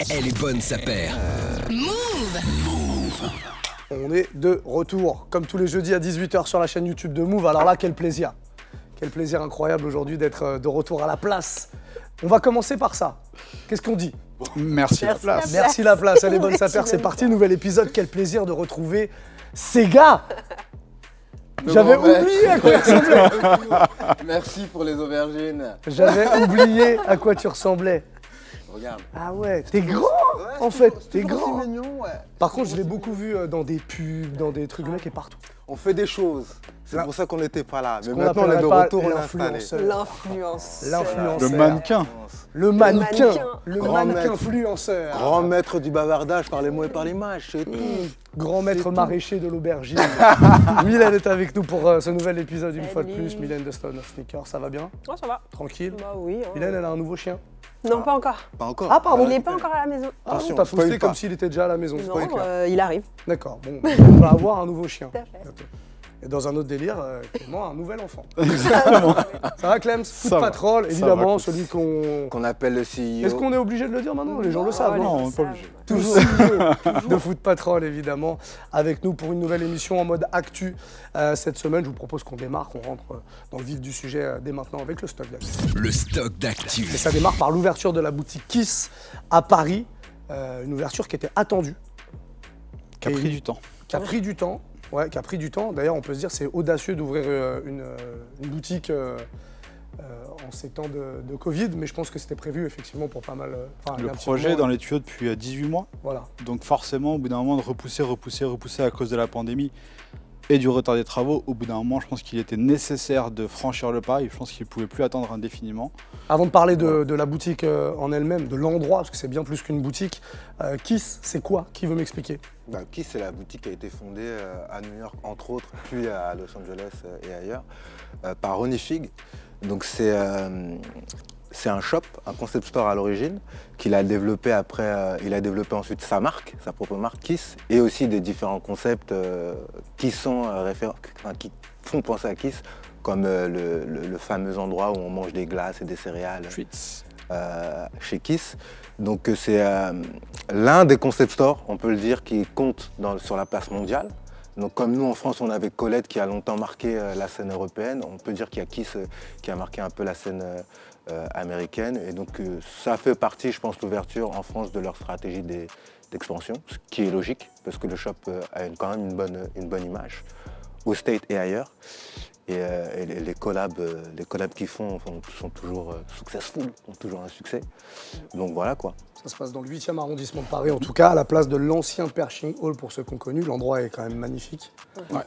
Elle est bonne, sa paire. Move. On est de retour, comme tous les jeudis à 18 h sur la chaîne YouTube de Move. Alors là, quel plaisir. Quel plaisir incroyable aujourd'hui d'être de retour à la place. On va commencer par ça. Qu'est-ce qu'on dit? Merci la place. Merci la place, elle est bonne sa paire, c'est parti, nouvel épisode. Quel plaisir de retrouver ces gars. J'avais oublié à quoi il ressemblait. Merci pour les aubergines. J'avais oublié à quoi tu ressemblais. Regarde. Ah ouais, t'es grand en fait, t'es grand. C'est mignon, ouais. Par contre, je l'ai beaucoup vu dans des pubs, dans des trucs, le mec est partout. On fait des choses. C'est Là. pour ça qu'on n'était pas là. Mais qu'on maintenant, on est de appellerait pas retour, on est installé. l'influenceur. L'influence. L'influenceur. Le mannequin. Le mannequin. Le Grand mannequin maître. influenceur. Grand maître du bavardage par les mots et par l'image, c'est tout. Grand maître maraîcher de l'aubergine. Mylène est avec nous pour ce nouvel épisode une fois de plus. Mylène de Stone of Sneakers, ça va bien? Oh, ça va. Tranquille? Bah oui. hein. Mylène, elle a un nouveau chien. Non, pas encore. Pas encore. Ah, pardon. Il n'est pas encore à la maison. Ah, Attention, t'as spoil posté pas. comme s'il était déjà à la maison. Non, spoil clair. il arrive. D'accord, bon, on va avoir un nouveau chien. Tout à fait. Ok. Et dans un autre délire, Clément a un nouvel enfant. Exactement. Ça va, Clems? Foot Ça va. Patrol, Ça va, évidemment, cool. celui qu'on... Qu'on appelle le CEO. Est-ce qu'on est obligé de le dire maintenant? Les gens le savent, les non? gens on est pas savent. obligé. Toujours de Foot Patrol, évidemment, avec nous pour une nouvelle émission en mode actu. Cette semaine, je vous propose qu'on démarre, qu'on rentre dans le vif du sujet dès maintenant avec le stock d'actu. Le stock d'actu. Et ça démarre par l'ouverture de la boutique Kiss à Paris. Une ouverture qui était attendue, Qui a pris du temps. qui a pris du temps. Ouais, qui a pris du temps. D'ailleurs, on peut se dire c'est audacieux d'ouvrir une boutique en ces temps de Covid, mais je pense que c'était prévu effectivement pour pas mal. Enfin, il y Le a un petit projet est moment, dans les tuyaux depuis 18 mois. Voilà. Donc forcément, au bout d'un moment, de repousser à cause de la pandémie et du retard des travaux, au bout d'un moment, je pense qu'il était nécessaire de franchir le pas et je pense qu'il ne pouvait plus attendre indéfiniment. Avant de parler de la boutique en elle-même, de l'endroit, parce que c'est bien plus qu'une boutique, Kiss, c'est quoi? Qui veut m'expliquer? Kiss, c'est la boutique qui a été fondée à New York, entre autres, puis à Los Angeles et ailleurs, par Ronnie Fig. Donc c'est un shop, un concept store à l'origine, qu'il a développé après. Il a développé ensuite sa marque, sa propre marque Kiss, et aussi des différents concepts qui sont qui font penser à Kiss, comme le fameux endroit où on mange des glaces et des céréales Treats. chez Kiss. Donc c'est l'un des concept stores, on peut le dire, qui compte sur la place mondiale. Donc comme nous en France, on avait Colette qui a longtemps marqué la scène européenne, on peut dire qu'il y a Kiss qui a marqué un peu la scène américaine. Et donc ça fait partie, je pense, l'ouverture en France de leur stratégie d'expansion, ce qui est logique, parce que le shop a quand même une bonne image, au States et ailleurs. Et les collabs qu'ils font sont toujours successful, ont toujours un succès. Donc voilà quoi. Ça se passe dans le 8e arrondissement de Paris, en tout cas, à la place de l'ancien Pershing Hall, pour ceux qui ont connu. L'endroit est quand même magnifique. Ouais.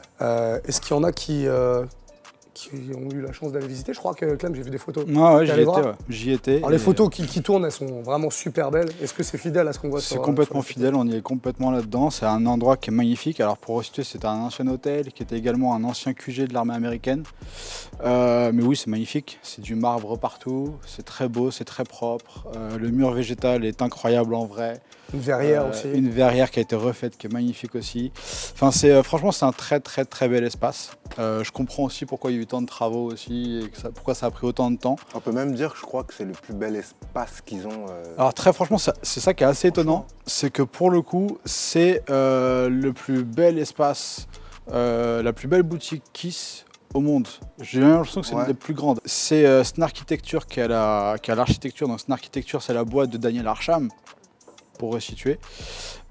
Est-ce qu'il y en a qui ont eu la chance d'aller visiter? Je crois que, Clem, j'ai vu des photos. Ouais, T'es allé voir? j'y étais. Alors, les et photos qui tournent, elles sont vraiment super belles. Est-ce que c'est fidèle à ce qu'on voit sur C'est complètement sur les fidèle, on y est complètement là-dedans. C'est un endroit qui est magnifique. Alors pour resituer, c'était un ancien hôtel qui était également un ancien QG de l'armée américaine. Mais oui, c'est magnifique. C'est du marbre partout. C'est très beau, c'est très propre. Le mur végétal est incroyable en vrai. Une verrière aussi. Une verrière qui a été refaite, qui est magnifique aussi. Enfin, franchement, c'est un très très très bel espace. Je comprends aussi pourquoi il y a eu tant de travaux aussi et pourquoi ça a pris autant de temps. On peut même dire que je crois que c'est le plus bel espace qu'ils ont. Alors très franchement, c'est ça qui est assez étonnant, c'est que pour le coup, c'est le plus bel espace, la plus belle boutique Kiss au monde. J'ai l'impression que c'est l'une des plus grandes. C'est Sn Architecture qui a l'architecture. Donc Sn Architecture, c'est la boîte de Daniel Arsham, pour resituer.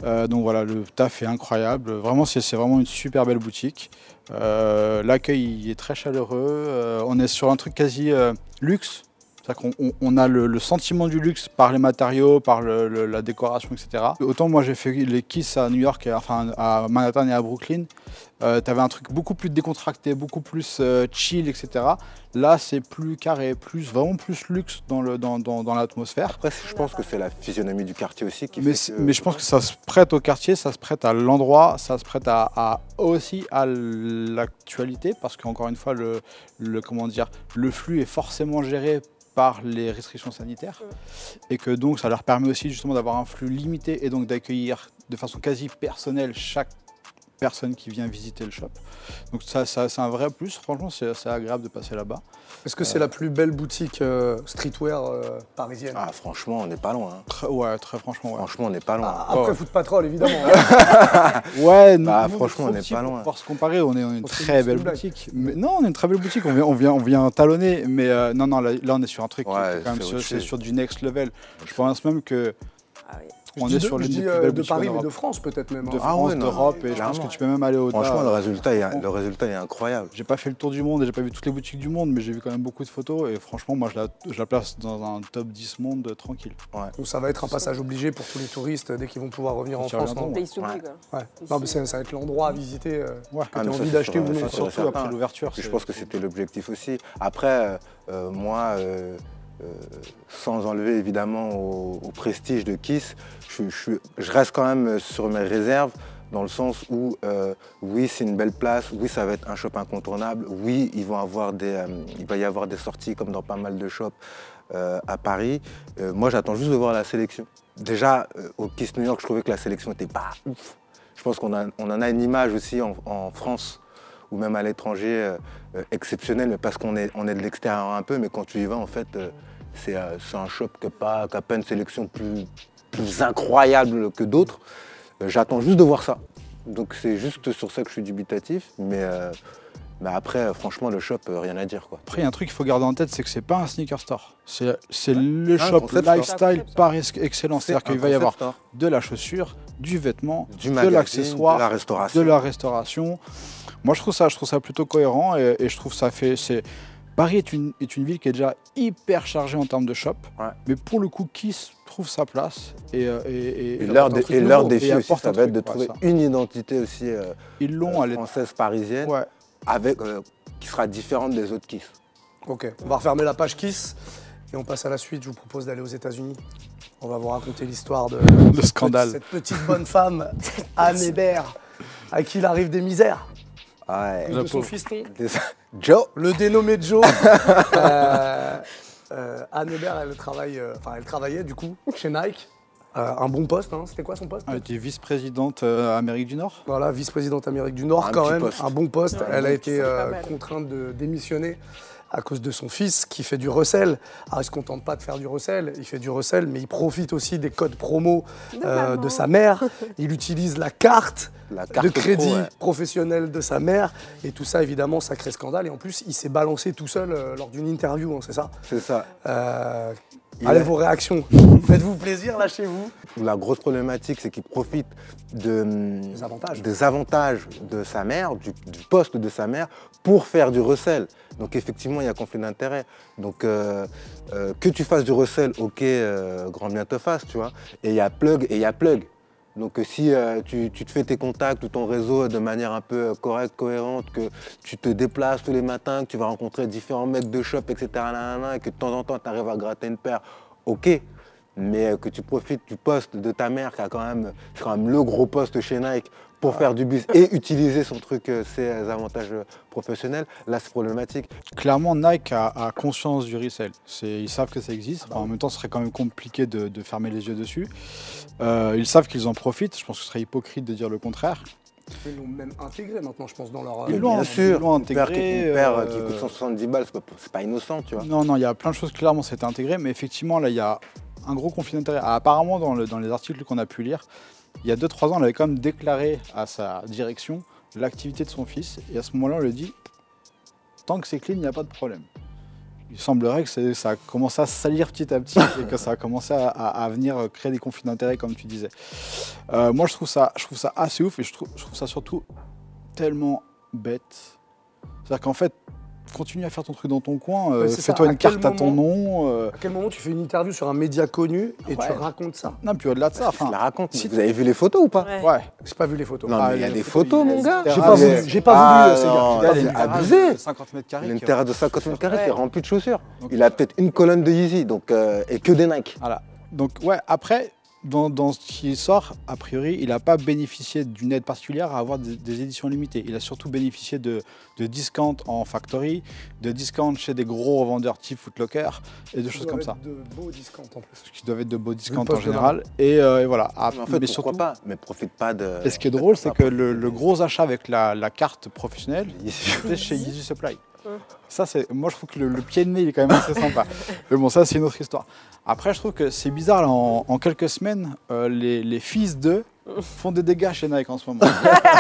Donc voilà, le taf est incroyable. Vraiment, c'est vraiment une super belle boutique. L'accueil est très chaleureux. On est sur un truc quasi luxe. C'est-à-dire qu'on a le sentiment du luxe par les matériaux, par la décoration, etc. Autant moi j'ai fait les Kiss à New York, enfin à Manhattan et à Brooklyn, t'avais un truc beaucoup plus décontracté, beaucoup plus chill, etc. Là c'est plus carré, vraiment plus luxe dans l'atmosphère. Après, je pense que c'est la physionomie du quartier aussi qui Mais je pense que ça se prête au quartier, ça se prête à l'endroit, ça se prête aussi à l'actualité, parce qu'encore une fois, le flux est forcément géré par les restrictions sanitaires et que donc ça leur permet aussi justement d'avoir un flux limité et donc d'accueillir de façon quasi personnelle chaque personne qui vient visiter le shop. Donc ça c'est un vrai plus, franchement c'est agréable de passer là-bas. Est-ce que c'est la plus belle boutique streetwear parisienne? Ah, franchement, on n'est pas loin. Hein. Ouais, très franchement, ouais. Franchement, on n'est pas loin. Après Foot Patrol, évidemment. Ouais, Bah, nous, franchement, on n'est petit pas pour loin. pouvoir se comparer, on est une On se très fait belle une blague. boutique. Mais, non, on est une très belle boutique, on vient talonner, mais non, là on est sur un truc qui Ouais, est quand même c'est autre c'est chose. sur du next level. Je pense même que Ah oui. on Je est dis sur je l'une des dis, plus belles de boutiques Paris, en mais de Europe. France peut-être même. De hein. Ah France, ouais, non, d'Europe, et je pense clairement. que tu peux même aller au-delà. Franchement, le résultat est incroyable. J'ai pas fait le tour du monde et j'ai pas vu toutes les boutiques du monde, mais j'ai vu quand même beaucoup de photos et franchement, moi je la place dans un top 10 monde tranquille. Donc ça va être un passage obligé pour tous les touristes dès qu'ils vont pouvoir revenir en Qui France. reviendront. non Pays s'oublie, Ouais. quoi. Ouais. Non, mais ça va être l'endroit à visiter. Ouais. Que Ah, tu as mais ça, envie c'est d'acheter sûr, ou non. ça, Surtout certain. après l'ouverture. Je pense que c'était l'objectif aussi. Après, moi, sans enlever évidemment au prestige de Kiss, je reste quand même sur mes réserves dans le sens où, oui, c'est une belle place, oui, ça va être un shop incontournable, oui, il va y avoir des sorties comme dans pas mal de shops à Paris. Moi, j'attends juste de voir la sélection. Déjà, au Kiss New York, je trouvais que la sélection n'était pas ouf. Je pense qu'on en a une image aussi en France ou même à l'étranger exceptionnelle, mais parce qu'on est de l'extérieur un peu, mais quand tu y vas, en fait, c'est un shop qui n'a pas une sélection plus incroyable que d'autres. J'attends juste de voir ça. Donc c'est juste sur ça que je suis dubitatif, mais après, franchement, le shop, rien à dire, quoi. Après, il y a un truc qu'il faut garder en tête, c'est que c'est pas un sneaker store. C'est le Un shop concept store. lifestyle par excellence. C'est-à-dire qu'il va y avoir un concept de la chaussure, du vêtement, store, du de magazine, l'accessoire, de la restauration. de la restauration. Moi, je trouve ça plutôt cohérent et je trouve ça fait. Paris est une ville qui est déjà hyper chargée en termes de shop, Ouais. mais pour le coup, Kiss trouve sa place et L'heure apporte un truc leur nouveau. défi Et aussi, apporte ça un va être truc, de ouais, trouver ça. une identité aussi ils l'ont à l'étranger. française, parisienne, Ouais. avec, qui sera différente des autres Kiss. Ok, on va refermer la page Kiss et on passe à la suite. Je vous propose d'aller aux États-Unis. On va vous raconter l'histoire de Le scandale. cette petite bonne femme, Anne Hébert, à qui il arrive des misères. Ouais. De son fiston, Joe. le dénommé Joe. Anne Hébert, elle travaillait du coup chez Nike. Un bon poste, hein. C'était quoi son poste? Elle était vice-présidente Amérique du Nord. Voilà, vice-présidente Amérique du Nord Un quand petit même, poste. un bon poste. Ouais, Elle a un été petit poste, pas mal. contrainte de démissionner à cause de son fils qui fait du recel. Alors il se contente pas de faire du recel, il fait du recel, mais il profite aussi des codes promo maman. de sa mère. Il utilise la carte La carte de crédit pro, ouais. professionnelle de sa mère. Et tout ça, évidemment, sacré scandale. Et en plus, il s'est balancé tout seul lors d'une interview, hein, c'est ça? C'est ça. Allez, vos réactions. Faites-vous plaisir, lâchez-vous. La grosse problématique, c'est qu'il profite Des avantages de sa mère, du poste de sa mère, pour faire du recel. Donc effectivement, il y a conflit d'intérêts. Donc que tu fasses du recel, ok, grand bien te fasse, tu vois. Et il y a plug et il y a plug. Donc si tu te fais tes contacts ou ton réseau de manière un peu correcte, cohérente, que tu te déplaces tous les matins, que tu vas rencontrer différents mecs de shop, etc., et que de temps en temps, tu arrives à gratter une paire, ok. Mais que tu profites du poste de ta mère, qui a quand même le gros poste chez Nike, pour faire du bus et utiliser son truc, ses avantages professionnels, là c'est problématique. Clairement, Nike a conscience du resell. Ils savent que ça existe. Enfin, en même temps, ce serait quand même compliqué de fermer les yeux dessus. Ils savent qu'ils en profitent. Je pense que ce serait hypocrite de dire le contraire. Ils l'ont même intégré maintenant, je pense, dans leur... Ils l'ont- Bien sûr, ils l'ont une paire intégré, qui coûte 170 balles, c'est pas innocent, tu vois. Non, il y a plein de choses, clairement, c'était intégré. Mais effectivement, là, il y a un gros conflit d'intérêts. Apparemment, dans les articles qu'on a pu lire, il y a 2-3 ans, elle avait quand même déclaré à sa direction l'activité de son fils. Et à ce moment-là, on lui dit, tant que c'est clean, il n'y a pas de problème. Il semblerait que ça a commencé à se salir petit à petit et que ça a commencé à venir créer des conflits d'intérêts, comme tu disais. Moi, je trouve ça assez ouf et je trouve ça surtout tellement bête. C'est-à-dire qu'en fait, continue à faire ton truc dans ton coin, Ouais, c'est ça. fais-toi À une quel carte à ton moment nom. À quel moment tu fais une interview sur un média connu et Ouais. tu racontes ça? Non, puis au-delà de ça, Je la raconte. si Vous avez vu les photos ou pas? Ouais. ouais. J'ai pas vu les photos. Non, mais il y a les des photos, photos, il y a mon des gars. terrasses. J'ai pas voulu, ces gars. non, J'ai pas c'est voulu. abusé. 50 mètres carrés. Une terrasse de 50 mètres carrés qui est Ouais. remplie de chaussures. Donc, Il a peut-être une colonne de Yeezy, donc, et que des Nike. Voilà. Donc, ouais, après, dans ce qui sort, a priori, il n'a pas bénéficié d'une aide particulière à avoir des éditions limitées. Il a surtout bénéficié de discounts en factory, de discounts chez des gros revendeurs type Foot Locker et de choses comme ça. De beaux discounts en plus. Qui doivent être de beaux discounts en poste de général. Et voilà. Mais en fait, mais pourquoi surtout, pas? Mais profite pas de... et ce qui est drôle, c'est que le gros achat avec la carte professionnelle, c'était chez Yeezy Supply. Ça, moi, je trouve que le pied de nez, il est quand même assez sympa. Mais bon, ça, c'est une autre histoire. Après, je trouve que c'est bizarre, là, en quelques semaines, les fils d'eux font des dégâts chez Nike en ce moment.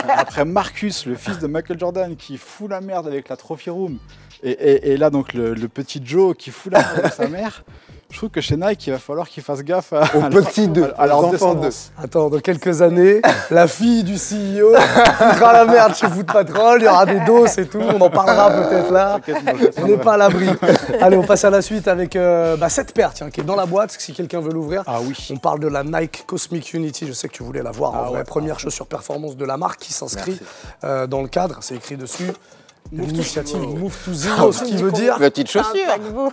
Après Marcus, le fils de Michael Jordan, qui fout la merde avec la Trophy Room, et là, donc, le petit Joe qui fout la merde avec sa mère. Je trouve que chez Nike, il va falloir qu'ils fassent gaffe aux petits d'eux, à leur aux enfants d'eux. descendance. Attends, dans quelques années, la fille du CEO foutra la merde chez Foot Patrol, il y aura des doses et tout, on en parlera peut-être là. On n'est pas à l'abri. Allez, on passe à la suite avec cette paire tiens, qui est dans la boîte, si quelqu'un veut l'ouvrir. Ah oui. On parle de la Nike Cosmic Unity, je sais que tu voulais la voir en vrai. ouais. Première chaussure performance de la marque qui s'inscrit dans le cadre, c'est écrit dessus. L'initiative Move to Zero, ce qui veut dire Petite chaussure.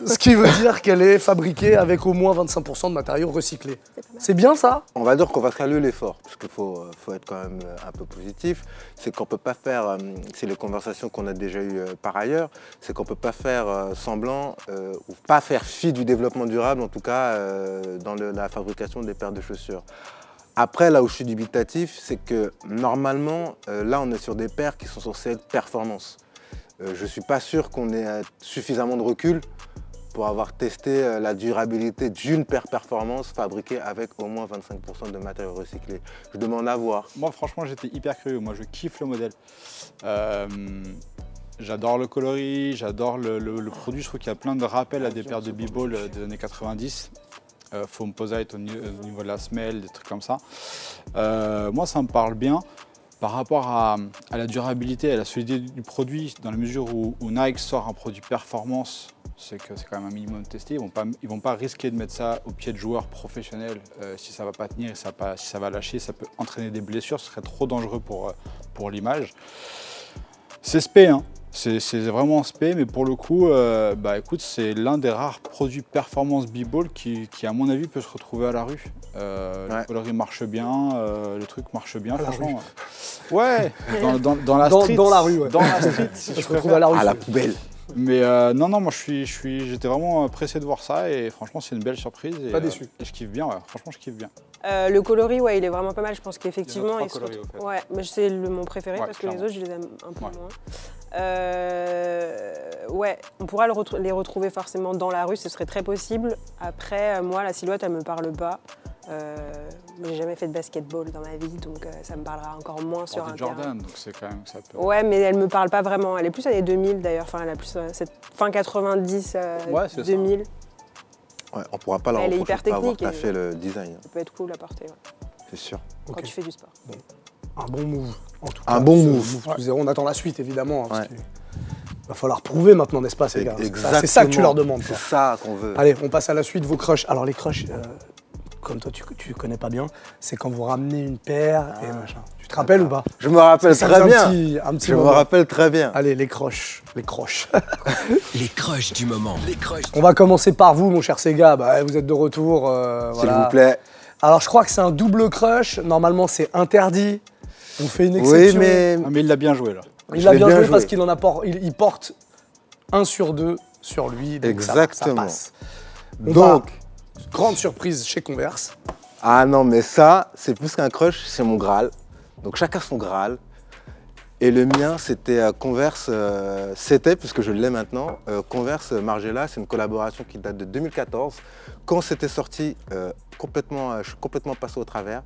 ce qui veut dire qu'elle est fabriquée avec au moins 25% de matériaux recyclés. C'est bien ça? On va dire qu'on va saluer l'effort, parce qu'il faut être quand même un peu positif. C'est qu'on peut pas faire, c'est les conversations qu'on a déjà eues par ailleurs, c'est qu'on peut pas faire semblant ou pas faire fi du développement durable, en tout cas dans la fabrication des paires de chaussures. Après, là où je suis dubitatif, c'est que normalement, là on est sur des paires qui sont censées être performance. Je ne suis pas sûr qu'on ait suffisamment de recul pour avoir testé la durabilité d'une paire performance fabriquée avec au moins 25% de matériaux recyclés. Je demande à voir. Moi, franchement, j'étais hyper curieux. Moi, je kiffe le modèle. J'adore le coloris, j'adore le produit. Je trouve qu'il y a plein de rappels à des paires de b-ball des années 90. Foam Posite au niveau de la semelle, des trucs comme ça. Moi, ça me parle bien. Par rapport à la durabilité et à la solidité du produit, dans la mesure où Nike sort un produit performance, c'est que c'est quand même un minimum testé. Ils vont pas risquer de mettre ça au pied de joueurs professionnels. Si ça ne va pas tenir, si ça va lâcher, ça peut entraîner des blessures, ce serait trop dangereux pour l'image. C'est spé, hein. C'est vraiment spé, mais pour le coup, écoute, c'est l'un des rares produits performance b-ball qui, à mon avis, peut se retrouver à la rue. Le coloris marche bien, le truc marche bien, franchement. Ouais, dans la street. Dans la rue, ouais. Dans la street, si Je je se retrouve à la rue. À la poubelle. Mais non, moi j'étais vraiment pressé de voir ça et franchement c'est une belle surprise. Et, Pas déçu. Et je kiffe bien, ouais. Franchement je kiffe bien. Le coloris, ouais, il est vraiment pas mal. Je pense qu'effectivement, Il y en a 3 coloris, au fait. ouais, mais c'est mon préféré Ouais, parce que les clairement. autres, je les aime un peu Ouais. moins. Ouais, on pourra les retrouver forcément dans la rue, ce serait très possible. Après, moi, la silhouette, elle me parle pas. J'ai jamais fait de basketball dans ma vie, donc ça me parlera encore moins sur un terrain. Jordan, donc c'est quand même ça peut. Ouais, mais elle me parle pas vraiment. Elle est plus années 2000 d'ailleurs. Enfin, elle a plus cette fin 90, Ouais, c'est ça. 2000. Ouais, on ne pourra pas la Elle est reprocher hyper de pas avoir technique et- taffé le design, Ça peut être cool à porter ouais, c'est sûr. quand Ok. tu fais du sport. Un bon move, en tout Un cas. bon Ce move. to Zero. On attend la suite, évidemment. Hein, parce Ouais. qu'il va falloir prouver maintenant, n'est-ce pas, ces gars? C'est ça que tu leur demandes. C'est quoi. ça qu'on veut. Allez, on passe à la suite, vos crushs. Alors, les crushs, comme toi, tu connais pas bien, c'est quand vous ramenez une paire et machin. Tu te rappelles ou pas? Je me rappelle Ça très faisait bien. un petit Je me moment. rappelle très bien. Allez, les croches. Les croches. Les crushs du moment. Les crushs. On va commencer par vous, mon cher Sega. Bah, vous êtes de retour. S'il voilà. vous plaît. Alors, je crois que c'est un double crush. Normalement, c'est interdit. On fait une Oui, exception. mais Ah, mais il l'a bien joué là. Il je a l'ai bien bien joué joué. parce qu'il en apporte, il porte 1 sur 2 sur lui. Donc Exactement. Ça passe. On donc, va- grande surprise chez Converse. ah non, mais ça, c'est plus qu'un crush, c'est mon Graal. Donc chacun son Graal. Et le mien, c'était Converse, c'était, puisque je l'ai maintenant, Converse Margiela, c'est une collaboration qui date de 2014. Quand c'était sorti, je suis complètement passé au travers.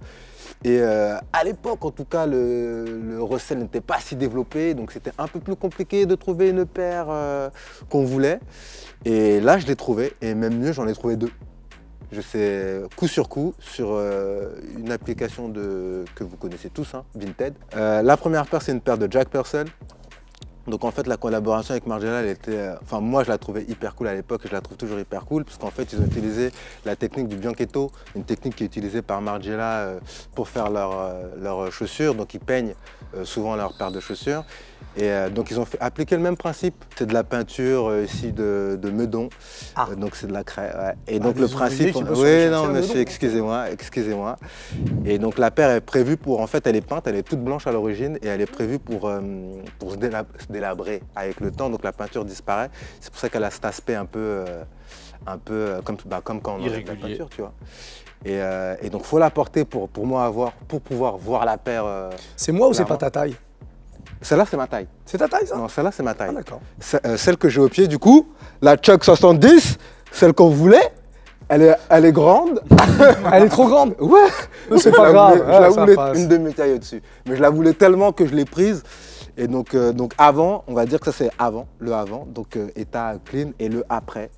Et à l'époque, en tout cas, le recel n'était pas si développé, donc c'était un peu plus compliqué de trouver une paire qu'on voulait. Et là, je l'ai trouvé, et même mieux, j'en ai trouvé 2. Je sais coup sur coup sur une application que vous connaissez tous, hein, Vinted. La première paire, c'est une paire de Jack Purcell. Donc en fait la collaboration avec Margiela, elle était, enfin moi je la trouvais hyper cool à l'époque et je la trouve toujours hyper cool parce qu'en fait ils ont utilisé la technique du bianchetto, une technique qui est utilisée par Margiela pour faire leurs chaussures. Donc ils peignent souvent leurs paires de chaussures. Et donc ils ont appliqué le même principe, c'est de la peinture ici de meudon, donc c'est de la craie. Ouais. Et donc le principe, oui non monsieur, excusez-moi. Et donc la paire est prévue pour, en fait elle est peinte, elle est toute blanche à l'origine et elle est prévue pour se délabrer avec le temps, donc la peinture disparaît. C'est pour ça qu'elle a cet aspect un peu comme quand on enlève la peinture, tu vois. Et donc faut la porter pour pouvoir voir la paire. C'est moi ou c'est pas ta taille? Celle-là, c'est ma taille. C'est ta taille, ça? Non, celle-là, c'est ma taille. Ah, d'accord. Celle que j'ai au pied, du coup, la Chuck 70, celle qu'on voulait, elle est grande. Elle est trop grande? Ouais. C'est pas grave. Je la voulais une demi-taille au-dessus. Mais je la voulais tellement que je l'ai prise. Et donc avant, on va dire que ça, c'est avant, le avant. Donc état clean et le après.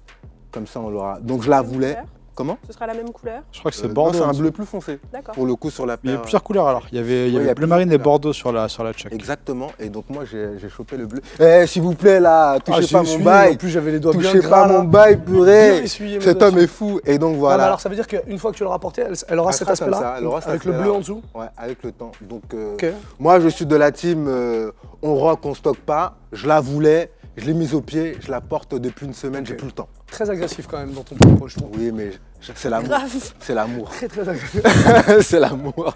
Comme ça, on l'aura. Donc je la voulais. Comment? Ce sera la même couleur? Je crois que c'est bordeaux. C'est un bleu plus foncé. D'accord. Pour le coup, sur la paire. Il y avait plusieurs couleurs alors. Il y avait bleu marine et bordeaux sur la Chuck. Exactement. Et donc moi, j'ai chopé le bleu. Eh, s'il vous plaît, là, touchez pas mon bail. En plus, j'avais les doigts bien touchez gras. Touchez pas mon bail, purée. Cet homme est fou. Et donc voilà. Alors ça veut dire qu'une fois que tu l'auras porté, elle aura cet aspect-là? Avec le bleu en dessous? Ouais, avec le temps. Donc moi, je suis de la team on rock, on stocke pas. Je la voulais. Je l'ai mise au pied, je la porte depuis une semaine, j'ai plus le temps. Très agressif quand même dans ton propos, je trouve. Oui, mais c'est l'amour. C'est l'amour. Très agressif. C'est l'amour.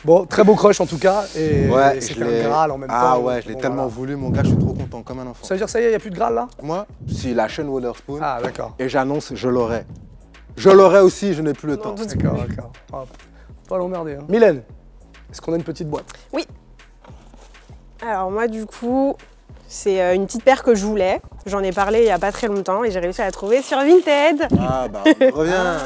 Bon, très beau crush en tout cas, et ouais, c'était un Graal en même temps. Ah ouais, je l'ai tellement voulu, mon gars, je suis trop content, comme un enfant. Ça veut dire ça y est, il n'y a plus de Graal là? Moi, si la chaîne Waterspoon. Ah d'accord. Et j'annonce, je l'aurai. Je l'aurai aussi, je n'ai plus le temps. D'accord. Pas l'emmerder. Hein. Mylène, est-ce qu'on a une petite boîte? Oui. Alors moi du coup, c'est une petite paire que je voulais. J'en ai parlé il n'y a pas très longtemps et j'ai réussi à la trouver sur Vinted. Ah bah reviens.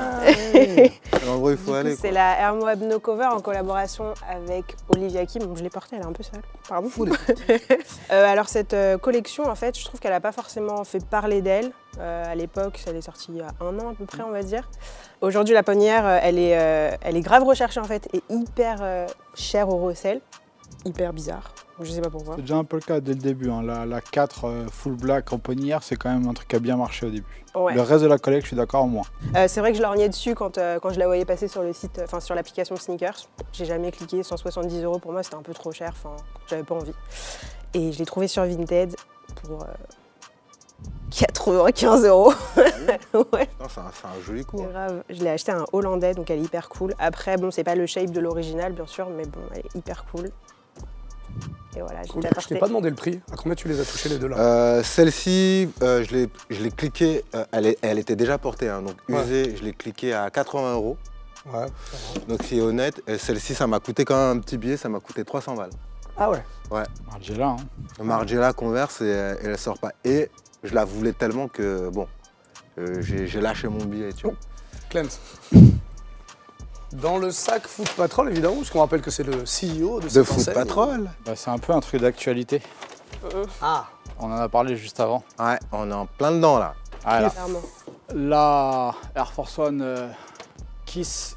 L'endroit où il faut aller. C'est la Air Moab No Cover en collaboration avec Olivia Kim. Donc je l'ai portée, elle est un peu sale. Pardon. Alors cette collection, en fait, je trouve qu'elle n'a pas forcément fait parler d'elle. À l'époque, elle est sortie il y a 1 an à peu près, on va dire. Aujourd'hui, la ponnière, elle est grave recherchée en fait et hyper chère au resell. Hyper bizarre. Je sais pas pourquoi. C'est déjà un peu le cas dès le début. Hein. La 4 full black en ponnière, c'est quand même un truc qui a bien marché au début. Ouais. Le reste de la collecte, je suis d'accord, moins. C'est vrai que je lorgnais dessus quand je la voyais passer sur le site, enfin sur l'application Sneakers. J'ai jamais cliqué, 170 € pour moi, c'était un peu trop cher, enfin j'avais pas envie. Et je l'ai trouvé sur Vinted pour 95 €. Ouais. C'est un joli coup. C'est grave. Je l'ai acheté à un Hollandais, donc elle est hyper cool. Après, bon, c'est pas le shape de l'original, bien sûr, mais bon, elle est hyper cool. Et voilà, cool. Je t'ai pas demandé le prix. À combien tu les as touchés les deux là? Celle-ci, je l'ai cliqué, elle était déjà portée, hein, donc usée, je l'ai cliqué à 80 €. Ouais. Donc c'est honnête, celle-ci ça m'a coûté quand même un petit billet, ça m'a coûté 300 balles. Ah ouais? Ouais. Margiela, hein. Margiela Converse et elle sort pas. Et je la voulais tellement que bon, j'ai lâché mon billet, tu vois. Clems. Dans le sac Foot Patrol, évidemment, parce qu'on rappelle que c'est le CEO de cette Foot enseigne. Patrol. Bah, c'est un peu un truc d'actualité. Ah. On en a parlé juste avant. Ouais, on est en plein dedans là. Alors, la Air Force One Kiss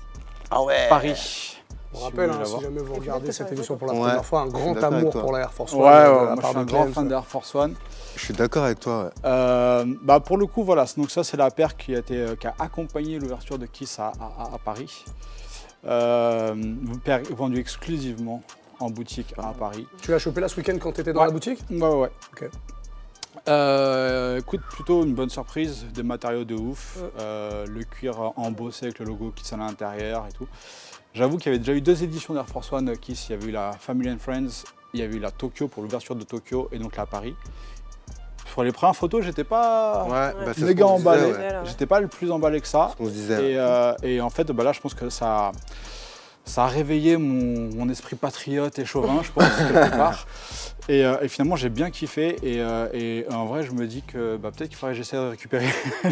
Paris. On rappelle, si jamais vous regardez cette émission pour la première fois, un grand amour pour la Air Force One. Moi je suis un grand fan de Air Force One. Je suis d'accord avec toi. Ouais. Bah pour le coup, voilà, donc ça c'est la paire qui a accompagné l'ouverture de Kiss à Paris. Paire vendue exclusivement en boutique à Paris. Tu l'as chopé là ce week-end quand tu étais dans la boutique? Ouais. Ok. Écoute, plutôt une bonne surprise, des matériaux de ouf, le cuir embossé avec le logo Kiss à l'intérieur et tout. J'avoue qu'il y avait déjà eu 2 éditions d'Air Force One Kiss, il y avait eu la Family and Friends, il y avait eu la Tokyo pour l'ouverture de Tokyo et donc la Paris. Sur les premières photos, j'étais pas méga emballé, j'étais pas le plus emballé que ça. On se disait. Et en fait, bah là, je pense que ça a réveillé mon esprit patriote et chauvin, je pense, quelque part. Et finalement, j'ai bien kiffé. Et en vrai, je me dis que peut-être qu'il faudrait que j'essaie de récupérer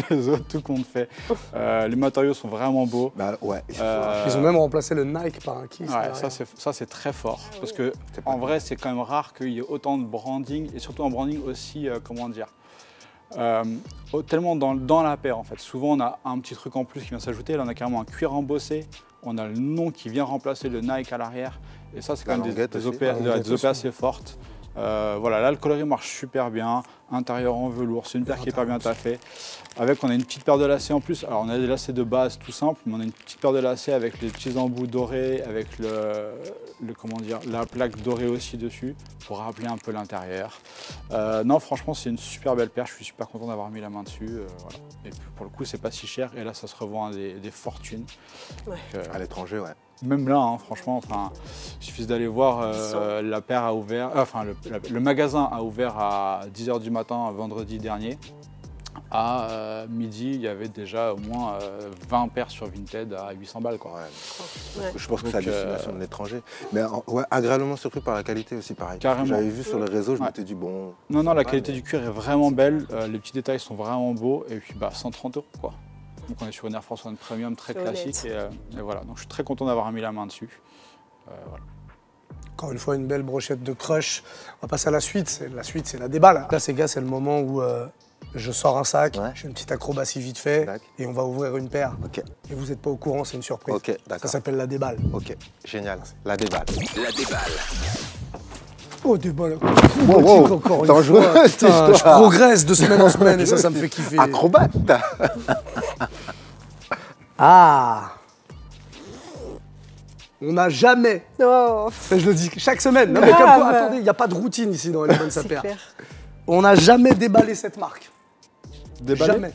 les autres, tout compte fait. Les matériaux sont vraiment beaux. Bah ouais. Ils ont même remplacé le Nike par un Kiss. Ouais, ça c'est très fort. Parce que en vrai, c'est quand même rare qu'il y ait autant de branding et surtout un branding aussi, comment dire, tellement dans la paire en fait. Souvent, on a un petit truc en plus qui vient s'ajouter. Là, on a carrément un cuir embossé. On a le nom qui vient remplacer le Nike à l'arrière. Et ça, c'est quand même des OP assez fortes. Voilà, là le coloris marche super bien, intérieur en velours, c'est une paire qui est hyper bien taffée. Avec, on a une petite paire de lacets en plus. Alors on a des lacets de base tout simple, mais on a une petite paire de lacets avec les petits embouts dorés, avec comment dire, la plaque dorée aussi dessus, pour rappeler un peu l'intérieur. Non, franchement, c'est une super belle paire, je suis super content d'avoir mis la main dessus. Voilà. Et puis, pour le coup, c'est pas si cher, et là, ça se revend à des fortunes. Ouais. Donc, À l'étranger, ouais. même là, hein, franchement, enfin, il suffit d'aller voir, la paire a ouvert, enfin le magasin a ouvert à 10 h du matin vendredi dernier. À midi, il y avait déjà au moins 20 paires sur Vinted à 800 balles. Quoi. Ouais. Ouais. Je pense que c'est à destination de l'étranger. Mais ouais, agréablement surpris par la qualité aussi, pareil. Carrément. J'avais vu sur les réseaux, je Ouais. m'étais dit, bon... Non, la qualité du cuir est vraiment belle, les petits détails sont vraiment beaux, et puis 130 € quoi. Donc on est sur une Air Force One Premium très C'est classique, et voilà. Donc je suis très content d'avoir mis la main dessus. Voilà. Encore une fois, une belle brochette de crush. On va passer à la suite. La suite, c'est la déballe. Là, ces gars, c'est le moment où je sors un sac, Ouais. je fais une petite acrobatie vite fait, D'accord. et on va ouvrir une paire. Ok, Et vous n'êtes pas au courant, c'est une surprise. ok, Ça d'accord. s'appelle la déballe. Ok, génial. La déballe. La déballe. Oh, déballe. Wow, wow. Encore une Dangereux, fois. cette Putain, je histoire. progresse de semaine en semaine et ça me fait kiffer. Acrobate. Ah. On n'a jamais, Oh, je le dis chaque semaine, non mais Grave. comme quoi, attendez, il n'y a pas de routine ici dans les bonnes c'est sapères. clair. On n'a jamais déballé cette marque. Déballé. Jamais.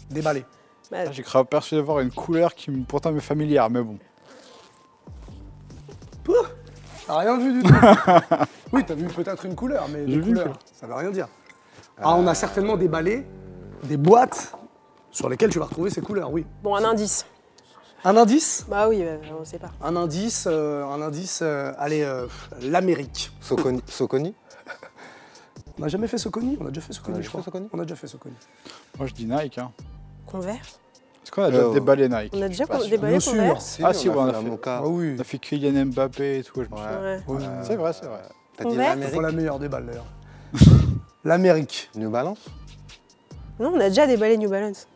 Déballé. Bah, J'ai cru aperçu d'avoir une couleur qui pourtant m'est familière, mais bon. T'as rien vu du tout. Oui, t'as vu peut-être une couleur, mais J'ai des vu une couleurs, couleur. ça veut rien dire. Ah, on a certainement déballé des boîtes sur lesquelles tu vas retrouver ces couleurs, oui. bon, un indice. Un indice. Bah oui, on sait pas. Un indice, allez, l'Amérique. Soconi. On n'a jamais fait Soconi. On a déjà fait Soconi, On a je déjà crois. fait Soconi On a déjà fait Soconi. Moi je dis Nike. Hein. Converse. Est-ce qu'on a déjà déballé Nike? On a déjà pas sûr. déballé Bien sûr. Converse. Ah, si, on on a a fait la fait. Mocha. Ah oui. On a fait Kylian Mbappé et tout. Je me souviens. Ouais. Oui. C'est vrai, c'est vrai. T'as dit Converse. C'est l'Amérique. pas la meilleure des balles d'ailleurs. L'Amérique. New Balance. Non, on a déjà déballé New Balance.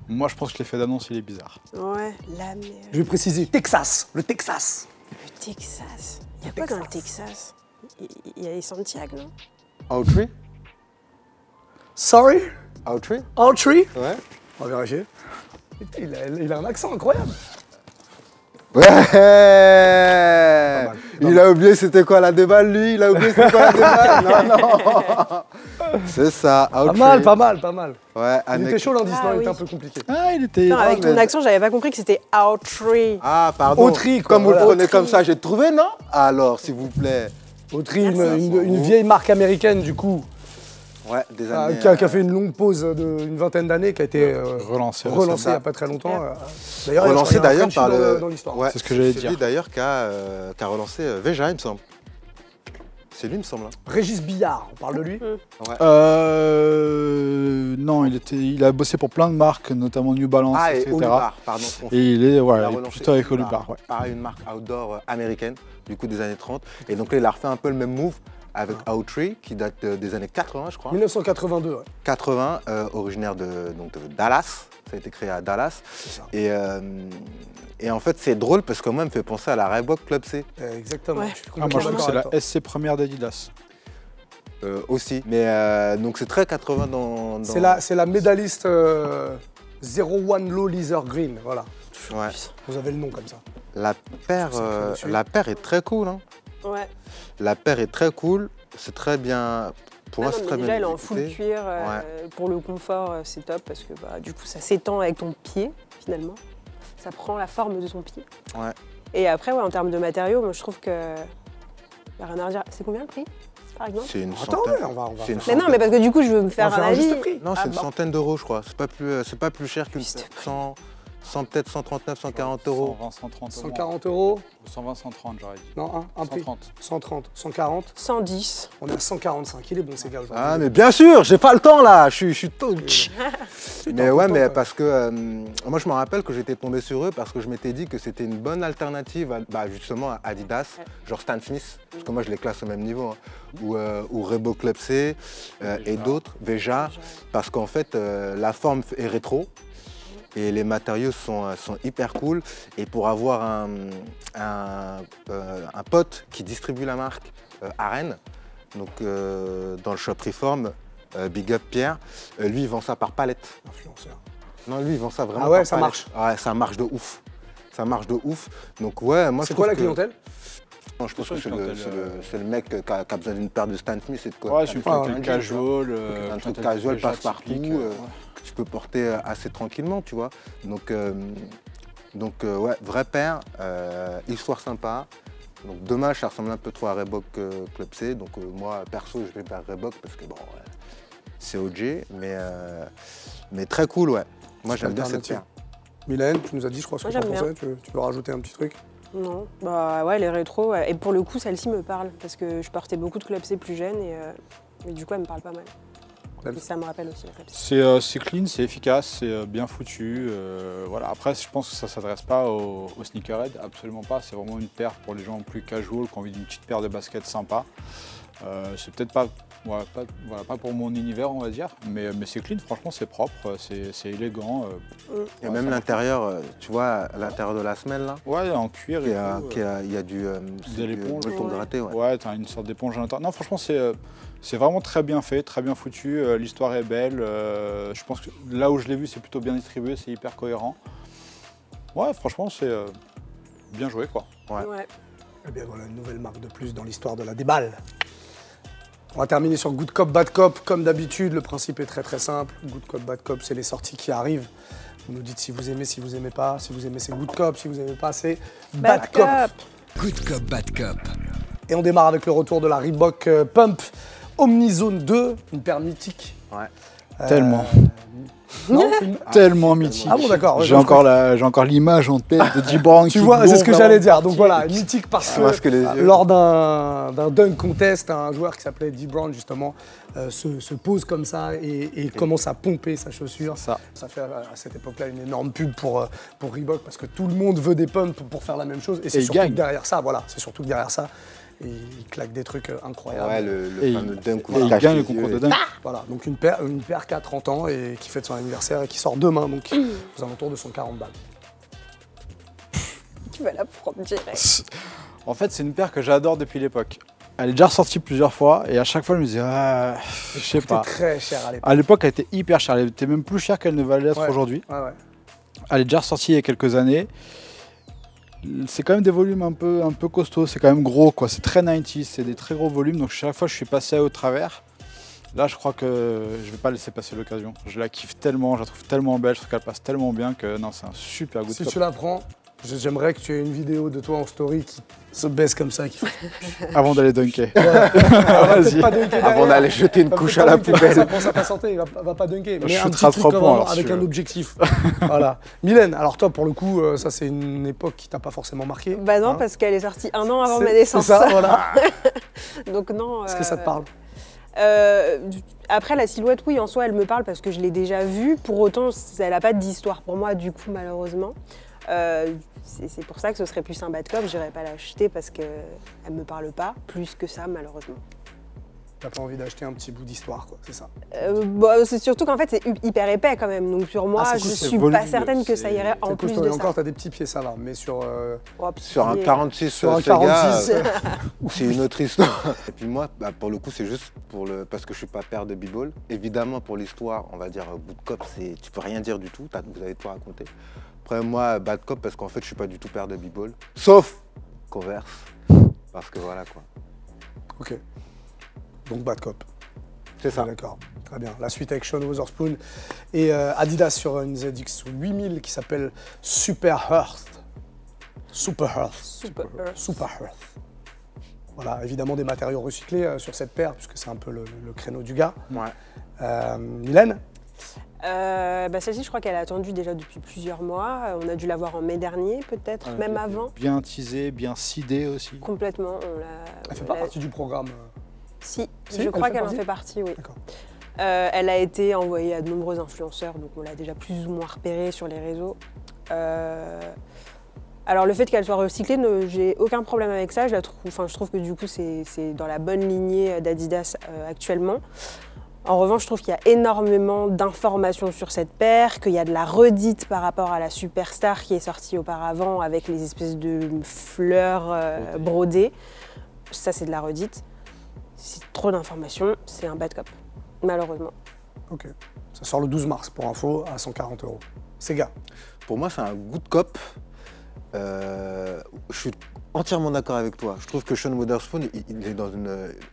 Moi je pense que l'effet d'annonce il est bizarre. Ouais, la meilleure. Je vais préciser, Texas. Le Texas. Le Texas. Il y a quoi dans le Texas? Il y a les Santiago, non? Outry. Sorry? Outry. Autry? Ouais. On va vérifier. Putain, il a un accent incroyable. Ouais. mal. Il a oublié c'était quoi la déballe, lui. Il a oublié c'était quoi la déballe. Non, non. C'est ça. Pas Outry. mal, pas mal, pas mal. Ouais. Il était chaud l'indice, Ah non, il était oui. un peu compliqué. Ah, il était. Non, avec ton mais- accent, j'avais pas compris que c'était Outry. Ah, pardon. Autry, quoi, Comme vous voilà. le prenez Autry. comme ça, j'ai trouvé, non? Alors, s'il vous plaît. Autry, Merci. une vieille marque américaine, du coup, Ouais, des années. qui a fait une longue pause d'une vingtaine d'années, qui a été Relancé. relancée il n'y a pas très longtemps. D'ailleurs, Relancé je crois qu'il y a un d'ailleurs par Frenchie le. dans l'histoire. Ouais, C'est ce que j'allais c'est dire. lui d'ailleurs qui a relancé Veja, il me semble. C'est lui, il me semble. Hein. Régis Billard, on parle de lui. Ouais. Non, il a bossé pour plein de marques, notamment New Balance, Ah, et etc. Olibar, pardon. je confonds. Et il est, Il ouais, a il est relancé plutôt avec Olibar. Olibar. Ouais. Pareil, une marque outdoor américaine, du coup des années 30. Et donc là, il a refait un peu le même move avec Outry, qui date des années 80, je crois. 1982, ouais. 80, originaire de Dallas. Ça a été créé à Dallas. C'est ça. Et en fait, c'est drôle parce que moi, il me fait penser à la Reebok Club C Exactement. Ouais. Je suis Ah, moi, je complètement trouve que c'est d'accord la avec toi. SC première d'Adidas. aussi. Mais donc c'est très 80 dans. C'est la médailliste 01 Low Leather Green, voilà. Ouais. Vous avez le nom comme ça. La paire, dessus. la paire est très cool. Hein. Ouais. La paire est très cool. C'est très bien. Pour Ah moi, non, c'est mais très déjà, bien elle est en full exécuté. cuir. Pour le confort, c'est top parce que bah, du coup, ça s'étend avec ton pied, finalement. Ça prend la forme de ton pied. Ouais. Et après, ouais, en termes de matériaux, moi, je trouve que. Y a rien à redire. C'est combien le prix, par exemple? C'est une Attends, centaine. ouais, on va C'est une Mais non, mais parce que du coup, je veux me faire On va faire un un juste avis. prix. Non, c'est Ah, une bon. centaine d'euros, je crois. C'est pas plus cher qu'une Juste prix. 100 peut-être 139, 140 euros. 120, 130 euros. 140 euros. 120, 130, j'aurais dit. Non, un prix. 130. 130, 140. 110. On est à 145. Il est bon, ces gars. aujourd'hui. Ah, mais bien sûr, j'ai pas le temps là. Je suis tout. Mais ouais, mais content, parce que moi, je me rappelle que j'étais tombé sur eux parce que je m'étais dit que c'était une bonne alternative à, justement à Adidas, genre Stan Smith, parce que moi, je les classe au même niveau, hein, ou Reebok Club C et d'autres, Veja, parce qu'en fait, la forme est rétro. et les matériaux sont hyper cool. Et pour avoir un pote qui distribue la marque à Rennes, donc dans le shop Reform, Big Up Pierre, lui il vend ça par palette. Influenceur. Non, lui il vend ça vraiment Ah ouais, par ça palette. marche. Ouais, ça marche de ouf. Ça marche de ouf. Donc ouais, moi C'est quoi la clientèle? Non, je pense que clientèle, c'est le mec qui a besoin d'une paire de Stan Smith et de quoi. Ouais, c'est une clientèle casual. Un truc casual passe partout, que tu peux porter assez tranquillement, tu vois. Donc ouais, vraie paire, histoire sympa. Donc dommage, ça ressemble un peu trop à Reebok Club C. Donc moi, perso, je vais vers Reebok parce que bon, c'est OG, mais très cool, ouais. Moi, j'aime bien cette paire. Mylène, tu nous as dit, je crois, ce que tu en pensais. Tu veux rajouter un petit truc? Non, bah ouais, les rétros. Ouais. Et pour le coup, celle-ci me parle parce que je portais beaucoup de Club C plus jeune et du coup, elle me parle pas mal. Et ça me rappelle aussi la Club C. C'est clean, c'est efficace, c'est bien foutu. Voilà. Après, je pense que ça ne s'adresse pas aux sneakerheads, absolument pas. C'est vraiment une paire pour les gens plus casual qui ont envie d'une petite paire de baskets sympa. C'est peut-être pas, voilà, pas pour mon univers, on va dire, mais c'est clean, franchement, c'est propre, c'est élégant. Et même l'intérieur, tu vois, à l'intérieur de la semelle, là. Ouais, en cuir et tout. Il y a du l'éponge. gratté, ouais. Ouais, t'as une sorte d'éponge à l'intérieur. Non, franchement, c'est vraiment très bien fait, très bien foutu. L'histoire est belle. Je pense que là où je l'ai vu, c'est plutôt bien distribué, c'est hyper cohérent. Ouais, franchement, c'est bien joué, quoi. Ouais. Eh bien voilà, une nouvelle marque de plus dans l'histoire de la déballe. On va terminer sur Good Cop, Bad Cop. Comme d'habitude, le principe est très très simple. Good Cop, Bad Cop, c'est les sorties qui arrivent. Vous nous dites si vous aimez, si vous aimez pas. Si vous aimez, c'est Good Cop. Si vous aimez pas, c'est Bad Cop. Good Cop, Bad Cop. Et on démarre avec le retour de la Reebok Pump Omnizone 2, une paire mythique. Ouais. Tellement. Non, Tellement mythique. Ah bon, d'accord. Ouais, j'ai encore l'image en tête de Gibran. Tu vois, c'est ce que j'allais dire. Donc voilà, mythique parce que lors d'un dunk contest, un joueur qui s'appelait Dee Brown justement se pose comme ça et commence à pomper sa chaussure. Ça fait à cette époque-là une énorme pub pour Reebok parce que tout le monde veut des pumps pour faire la même chose. Et c'est surtout que derrière ça, voilà, c'est surtout que derrière ça, et il claque des trucs incroyables. Ouais, le fameux dunk où il gagne le concours de dunk. Voilà, donc une paire qui a 30 ans et qui fête son anniversaire et qui sort demain, donc aux alentours de 140 balles. Tu vas la prendre direct. En fait, c'est une paire que j'adore depuis l'époque. Elle est déjà ressortie plusieurs fois et à chaque fois, je me disais, je sais pas. C'était très cher à l'époque. À l'époque, elle était hyper chère. Elle était même plus chère qu'elle ne valait être aujourd'hui. Ouais. Elle est déjà ressortie il y a quelques années. C'est quand même des volumes un peu costauds, c'est quand même gros, quoi. C'est très 90s, c'est des très gros volumes, donc chaque fois je suis passé au travers. Là, je crois que je vais pas laisser passer l'occasion. Je la kiffe tellement, je la trouve tellement belle, je trouve qu'elle passe tellement bien que non, c'est un super Good Cop. Si tu la prends, j'aimerais que tu aies une vidéo de toi en story qui se baisse comme ça. Avant d'aller dunker. Vas-y. Avant d'aller jeter une couche à la poubelle. Ça pense à ta santé, il va pas dunker. Mais un petit truc avec un objectif. Voilà. Mylène, alors toi, pour le coup, ça c'est une époque qui t'a pas forcément marqué. Bah non, parce qu'elle est sortie un an avant ma naissance. C'est ça, voilà. Donc non. Est-ce que ça te parle? Après, la silhouette, oui, en soi, elle me parle parce que je l'ai déjà vue. Pour autant, elle n'a pas d'histoire pour moi, du coup, malheureusement. C'est pour ça que ce serait plus un Bad Cop. Je n'irais pas l'acheter parce qu'elle ne me parle pas plus que ça, malheureusement. T'as pas envie d'acheter un petit bout d'histoire, quoi, c'est ça? C'est surtout qu'en fait, c'est hyper épais quand même. Donc sur moi, je suis pas certaine que ça irait en plus de ça. Encore, t'as des petits pieds, ça va. Mais sur un 46, sur un 46, c'est une autre histoire. Et puis moi, pour le coup, c'est juste parce que je suis pas père de b-ball. Évidemment, pour l'histoire, on va dire Good Cop, tu peux rien dire du tout. Vous avez tout raconté. Après moi, Bad Cop, parce qu'en fait, je suis pas du tout père de b-ball. Sauf Converse. Parce que voilà, quoi. Ok. Donc Bad Cop. C'est ça. D'accord, très bien. La suite avec Sean Wotherspoon et Adidas sur une ZX 8000 qui s'appelle Super Earth. Voilà, évidemment des matériaux recyclés sur cette paire, puisque c'est un peu le créneau du gars. Ouais. Mylène? Celle-ci, je crois qu'elle a attendu déjà depuis plusieurs mois. On a dû la voir en mai dernier, peut-être, même avant. Bien teasée, bien sidée aussi. Complètement. Elle fait pas partie du programme. Si, je crois qu'elle en fait partie, oui. Elle a été envoyée à de nombreux influenceurs, donc on l'a déjà plus ou moins repérée sur les réseaux. Alors le fait qu'elle soit recyclée, j'ai aucun problème avec ça. Je trouve que du coup c'est dans la bonne lignée d'Adidas actuellement. En revanche, je trouve qu'il y a énormément d'informations sur cette paire, qu'il y a de la redite par rapport à la Superstar qui est sortie auparavant avec les espèces de fleurs brodées. Ça, c'est de la redite. C'est trop d'informations, c'est un bad cop, malheureusement. Ok. Ça sort le 12 mars, pour info, à 140 €. Sega. Pour moi, c'est un good cop. Je suis entièrement d'accord avec toi. Je trouve que Sean Wotherspoon, il est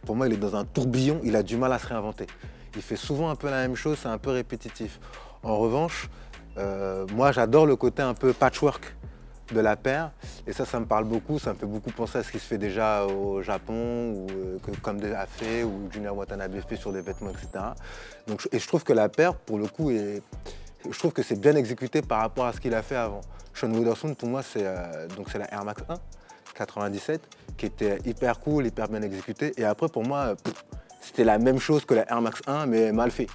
pour moi, il est dans un tourbillon. Il a du mal à se réinventer. Il fait souvent un peu la même chose, c'est un peu répétitif. En revanche, moi, j'adore le côté un peu patchwork de la paire. Et ça me parle beaucoup. Ça me fait beaucoup penser à ce qui se fait déjà au Japon, ou que Kamde a fait, ou Junior Watanabe fait sur des vêtements, etc. Donc, et je trouve que la paire, pour le coup, je trouve que c'est bien exécuté par rapport à ce qu'il a fait avant. Sean Wotherspoon, pour moi, c'est la Air Max 1, 97, qui était hyper cool, hyper bien exécutée. Et après, pour moi, c'était la même chose que la Air Max 1, mais mal fait.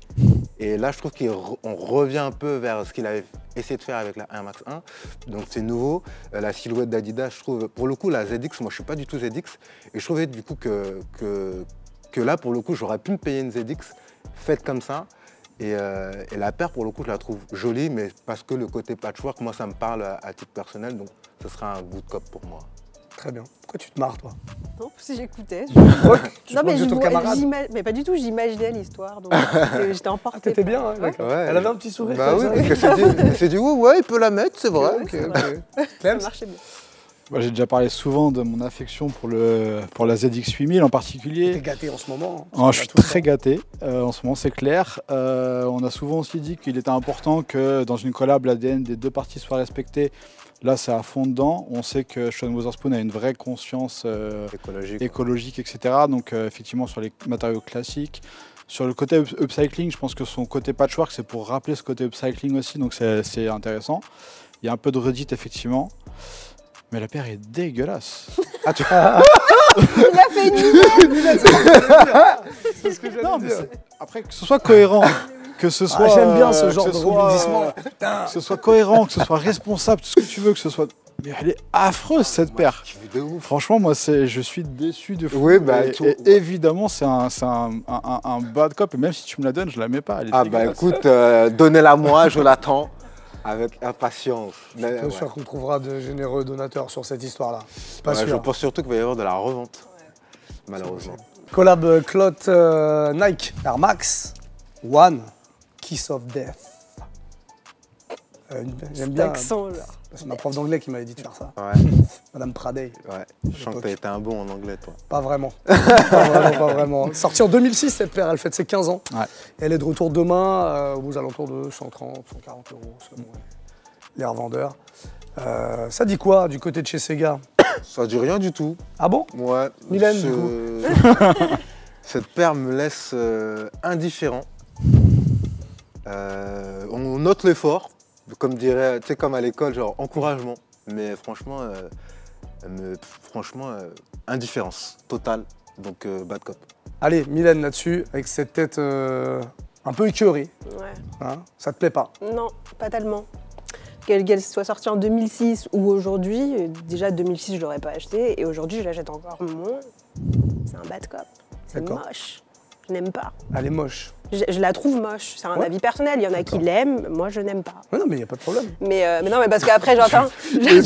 Et là, je trouve qu'on revient un peu vers ce qu'il avait essayé de faire avec la Air Max 1. Donc c'est nouveau. La silhouette d'Adidas, je trouve, pour le coup, la ZX, moi je suis pas du tout ZX. Et je trouvais du coup que là, pour le coup, j'aurais pu me payer une ZX faite comme ça. Et la paire, pour le coup, je la trouve jolie, mais parce que le côté patchwork, moi, ça me parle à titre personnel. Donc ce sera un good cop pour moi. Très bien. Pourquoi tu te marres, toi? Non, si j'écoutais. Non, mais mais pas du tout, j'imaginais l'histoire, donc j'étais emportée. T'étais bien, hein, d'accord. Ouais. Elle avait un petit sourire. Bah comme oui, ça. parce que c'est dit, ouais, il peut la mettre, c'est vrai. Ok. Ça Clem, marchait bien. Moi, j'ai déjà parlé souvent de mon affection pour la ZX 8000 en t'es particulier. gâté en ce moment. Oh, je suis très gâté en ce moment, c'est clair. On a souvent aussi dit qu'il était important que dans une collab, l'ADN des deux parties soit respecté. Là, c'est à fond dedans. On sait que Sean Wotherspoon a une vraie conscience écologique, etc. Donc, effectivement, sur les matériaux classiques. Sur le côté upcycling, je pense que son côté patchwork, c'est pour rappeler ce côté upcycling aussi. Donc, c'est intéressant. Il y a un peu de redite, effectivement. Mais la paire est dégueulasse. Il a fait une lunette. C'est ce que j'allais Non, mais dire. après, que ce soit cohérent, que ce soit. J'aime bien ce genre que de ce soit, rebondissement. que ce soit cohérent, que ce soit responsable, tout ce que tu veux, que ce soit. Mais elle est affreuse cette paire. De ouf. Franchement, moi, je suis déçu de fou. Oui, bah, et évidemment, c'est un bad cop. Et même si tu me la donnes, je la mets pas. Elle est Ah bah dégueulasse. écoute, donnez-la moi, je l'attends avec impatience. Mais, Pas sûr qu'on trouvera de généreux donateurs sur cette histoire-là. Pas Ouais, je sûr. pense surtout qu'il va y avoir de la revente, malheureusement. Collab Clot Nike Air Max One Kiss of Death. J'aime bien. Accent, là. C'est ma prof d'anglais qui m'avait dit de faire ça. Ouais, Madame Pradey. ouais. Je sens que t'as été un bon en anglais, toi. Pas vraiment. Pas vraiment. Sortie en 2006, cette paire, elle fête ses 15 ans. Ouais. Et elle est de retour demain aux alentours de 130, 140 € selon les revendeurs. Ça dit quoi du côté de chez Sega? Ça dit rien du tout. Ah bon? Ouais. Mylène, du Cette paire me laisse indifférent. On note l'effort, comme dirait, tu sais, comme à l'école, genre encouragement. Mais franchement, indifférence totale. Donc bad cop. Allez, Mylène là-dessus, avec cette tête un peu écœurée. Ouais. Hein, ça te plaît pas? Non, pas tellement. Qu'elle soit sortie en 2006 ou aujourd'hui, déjà 2006 je l'aurais pas acheté et aujourd'hui je l'achète encore moins. C'est un bad cop. C'est D'accord. moche. Je n'aime pas. Elle est moche. Je la trouve moche. C'est un Ouais. avis personnel. Il y en a qui l'aiment, moi je n'aime pas. Ouais, non, mais il n'y a pas de problème. Mais non, mais parce qu'après j'entends.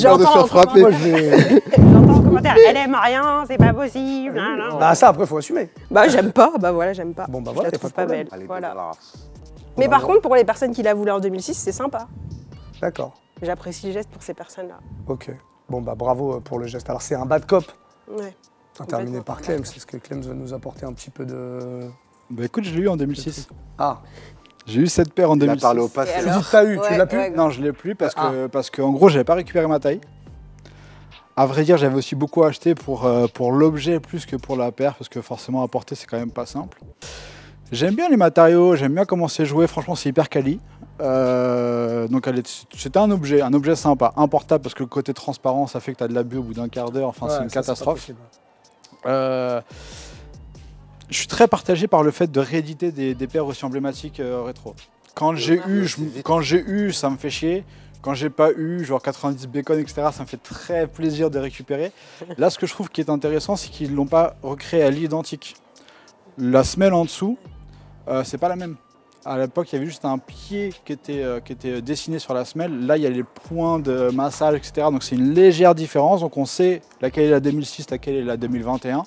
peur de se faire frapper. Moi, je vais... J'entends en commentaire. Elle aime rien, c'est pas possible. nan, nan. Bah, ça, après, il faut assumer. Bah j'aime pas. Bah voilà, j'aime pas. Bon, bah je voilà, la y a trouve pas pas de problème. belle. Allez, Voilà. dégueulasse. Mais Bon, par bah, contre, pour les personnes qui la voulaient en 2006, c'est sympa. D'accord. J'apprécie le geste pour ces personnes-là. Ok. Bon, bah bravo pour le geste. Alors, c'est un bad cop. Ouais. Terminé Complètement. par Clem. C'est ce que Clem va nous apporter un petit peu de... Bah écoute, je l'ai eu en 2006. Ah, J'ai eu cette paire en Il a 2006. parlé au passé. Et tu alors dis que t'as eu, tu Ouais, l'as plus ouais. Non, je l'ai plus parce que en gros, j'avais pas récupéré ma taille. À vrai dire, j'avais aussi beaucoup acheté pour l'objet plus que pour la paire parce que forcément à porter, c'est quand même pas simple. J'aime bien les matériaux, j'aime bien comment c'est joué. Franchement, c'est hyper quali. Donc c'était un objet sympa, un portable parce que le côté transparent, ça fait que tu as de l'abus au bout d'un quart d'heure. Enfin, Ouais, c'est une ça, catastrophe. pas possible. Je suis très partagé par le fait de rééditer des paires aussi emblématiques rétro. Quand j'ai eu, ça me fait chier. Quand j'ai pas eu, genre 90 bacon, etc., ça me fait très plaisir de récupérer. Là, ce que je trouve qui est intéressant, c'est qu'ils l'ont pas recréé à l'identique. La semelle en dessous, c'est pas la même. À l'époque, il y avait juste un pied qui était dessiné sur la semelle. Là, il y a les points de massage, etc. Donc c'est une légère différence. Donc on sait laquelle est la 2006, laquelle est la 2021.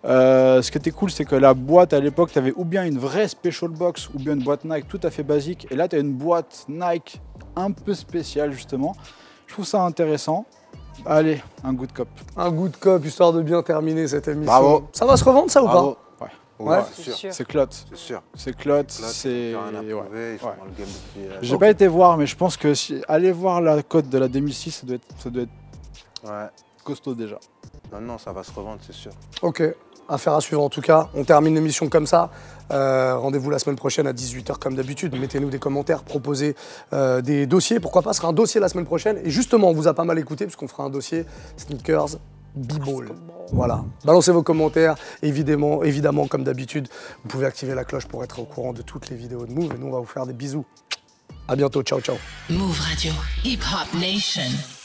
Ce qui était cool, c'est que la boîte à l'époque, tu avais ou bien une vraie special box ou bien une boîte Nike tout à fait basique. Et là, tu as une boîte Nike un peu spéciale, justement. Je trouve ça intéressant. Allez, un good cop. Un good cop, histoire de bien terminer cette émission. Bravo. Ça va se revendre, ça, Bravo. ou pas? Ouais, C'est sûr. C'est clot. C'est sûr. C'est clot. C'est rien à Ouais. prouver, ils sont dans le game depuis... J'ai pas été voir, mais je pense que aller voir la cote de la 2006, ça doit être Ouais. costaud déjà. Non, ça va se revendre, c'est sûr. Ok, affaire à suivre en tout cas. On termine l'émission comme ça. Rendez-vous la semaine prochaine à 18h comme d'habitude. Mettez-nous des commentaires, proposez des dossiers. Pourquoi pas, ce sera un dossier la semaine prochaine. Et justement, on vous a pas mal écouté puisqu'on fera un dossier sneakers b-ball. Voilà. Balancez vos commentaires. Évidemment, comme d'habitude, vous pouvez activer la cloche pour être au courant de toutes les vidéos de Move. Et nous, on va vous faire des bisous. À bientôt. Ciao, ciao. Move Radio, Hip Hop Nation.